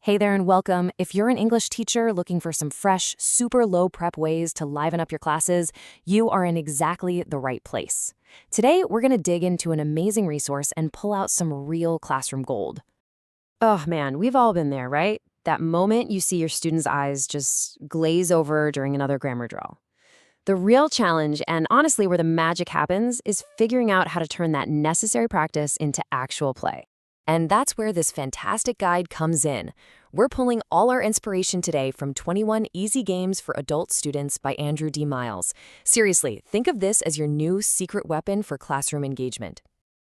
Hey there and welcome. If you're an English teacher looking for some fresh, super low prep ways to liven up your classes, you are in exactly the right place. Today, we're going to dig into an amazing resource and pull out some real classroom gold. Oh man, we've all been there, right? That moment you see your students' eyes just glaze over during another grammar drill. The real challenge, and honestly where the magic happens, is figuring out how to turn that necessary practice into actual play. And that's where this fantastic guide comes in. We're pulling all our inspiration today from 21 Easy Games for Adult Students by Andrew D. Miles. Seriously, think of this as your new secret weapon for classroom engagement.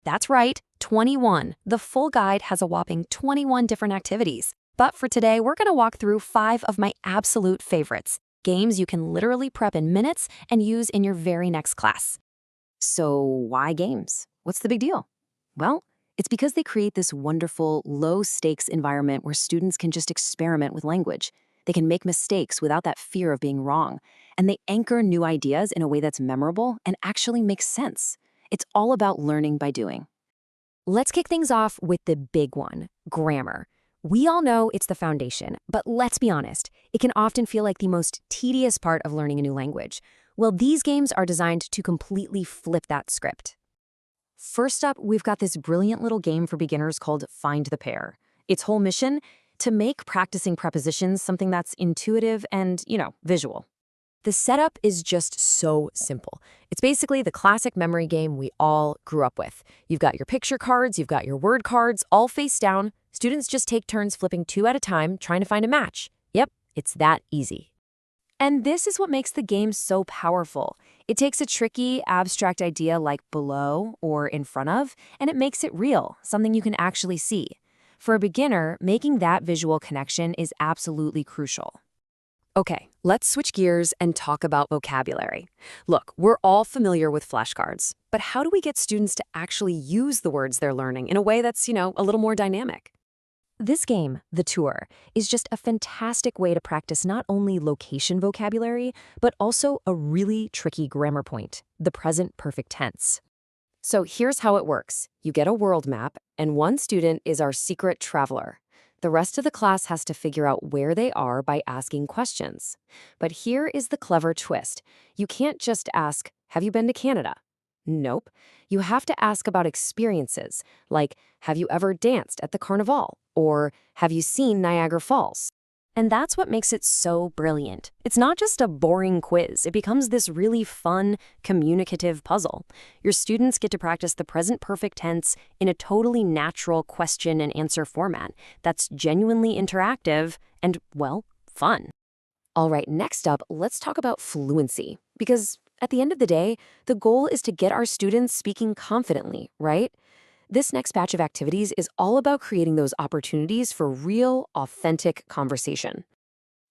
That's right, 21. The full guide has a whopping 21 different activities. But for today, we're going to walk through 5 of my absolute favorites. Games you can literally prep in minutes and use in your very next class. So why games? What's the big deal? Well, it's because they create this wonderful, low-stakes environment where students can just experiment with language. They can make mistakes without that fear of being wrong. And they anchor new ideas in a way that's memorable and actually makes sense. It's all about learning by doing. Let's kick things off with the big one, grammar. We all know it's the foundation, but let's be honest, it can often feel like the most tedious part of learning a new language. Well, these games are designed to completely flip that script. First up, we've got this brilliant little game for beginners called Find the Pair. Its whole mission? To make practicing prepositions something that's intuitive and, visual. The setup is just so simple. It's basically the classic memory game we all grew up with. You've got your picture cards, you've got your word cards, all face down. Students just take turns flipping 2 at a time, trying to find a match. Yep, it's that easy. And this is what makes the game so powerful. It takes a tricky, abstract idea like below or in front of, and it makes it real, something you can actually see. For a beginner, making that visual connection is absolutely crucial. Okay, let's switch gears and talk about vocabulary. Look, we're all familiar with flashcards, but how do we get students to actually use the words they're learning in a way that's, a little more dynamic? This game, The Tour, is just a fantastic way to practice not only location vocabulary, but also a really tricky grammar point, the present perfect tense. So here's how it works. You get a world map, and one student is our secret traveler. The rest of the class has to figure out where they are by asking questions. But here is the clever twist. You can't just ask, "Have you been to Canada?" Nope. You have to ask about experiences, like, have you ever danced at the Carnival? Or have you seen Niagara Falls? And that's what makes it so brilliant. It's not just a boring quiz. It becomes this really fun, communicative puzzle. Your students get to practice the present perfect tense in a totally natural question and answer format that's genuinely interactive and, well, fun. All right, next up, let's talk about fluency. Because at the end of the day, the goal is to get our students speaking confidently, right? This next batch of activities is all about creating those opportunities for real, authentic conversation.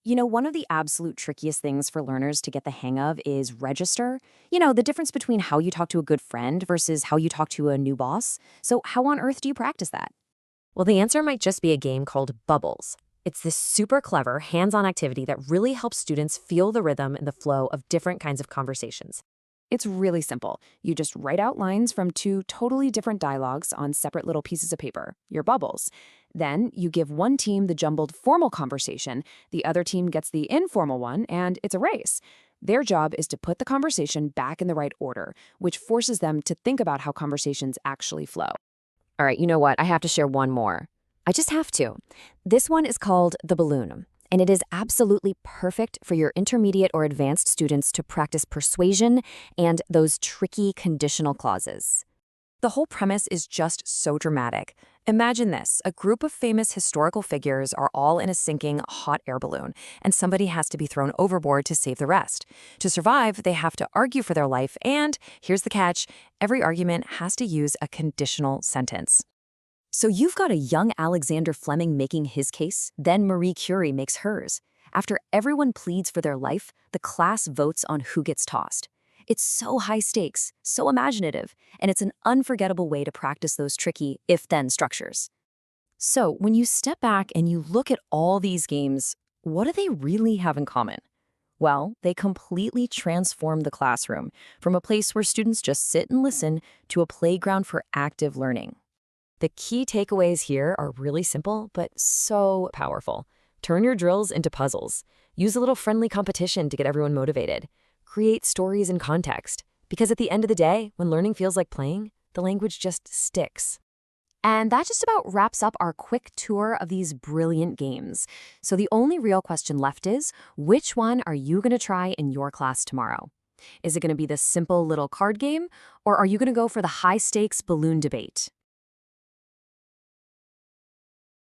One of the absolute trickiest things for learners to get the hang of is register. The difference between how you talk to a good friend versus how you talk to a new boss. So how on earth do you practice that? Well, the answer might just be a game called Bubbles. It's this super clever, hands-on activity that really helps students feel the rhythm and the flow of different kinds of conversations. It's really simple. You just write out lines from 2 totally different dialogues on separate little pieces of paper, your bubbles. Then you give one team the jumbled formal conversation, the other team gets the informal one, and it's a race. Their job is to put the conversation back in the right order, which forces them to think about how conversations actually flow. All right, you know what? I have to share one more. I just have to. This one is called The Balloon, and it is absolutely perfect for your intermediate or advanced students to practice persuasion and those tricky conditional clauses. The whole premise is just so dramatic. Imagine this. A group of famous historical figures are all in a sinking hot air balloon, and somebody has to be thrown overboard to save the rest. To survive, they have to argue for their life, and here's the catch, every argument has to use a conditional sentence. So you've got a young Alexander Fleming making his case, then Marie Curie makes hers. After everyone pleads for their life, the class votes on who gets tossed. It's so high stakes, so imaginative, and it's an unforgettable way to practice those tricky if-then structures. So when you step back and you look at all these games, what do they really have in common? Well, they completely transform the classroom from a place where students just sit and listen to a playground for active learning. The key takeaways here are really simple, but so powerful. Turn your drills into puzzles. Use a little friendly competition to get everyone motivated. Create stories and context. Because at the end of the day, when learning feels like playing, the language just sticks. And that just about wraps up our quick tour of these brilliant games. So the only real question left is, which one are you going to try in your class tomorrow? Is it going to be the simple little card game, or are you going to go for the high-stakes balloon debate?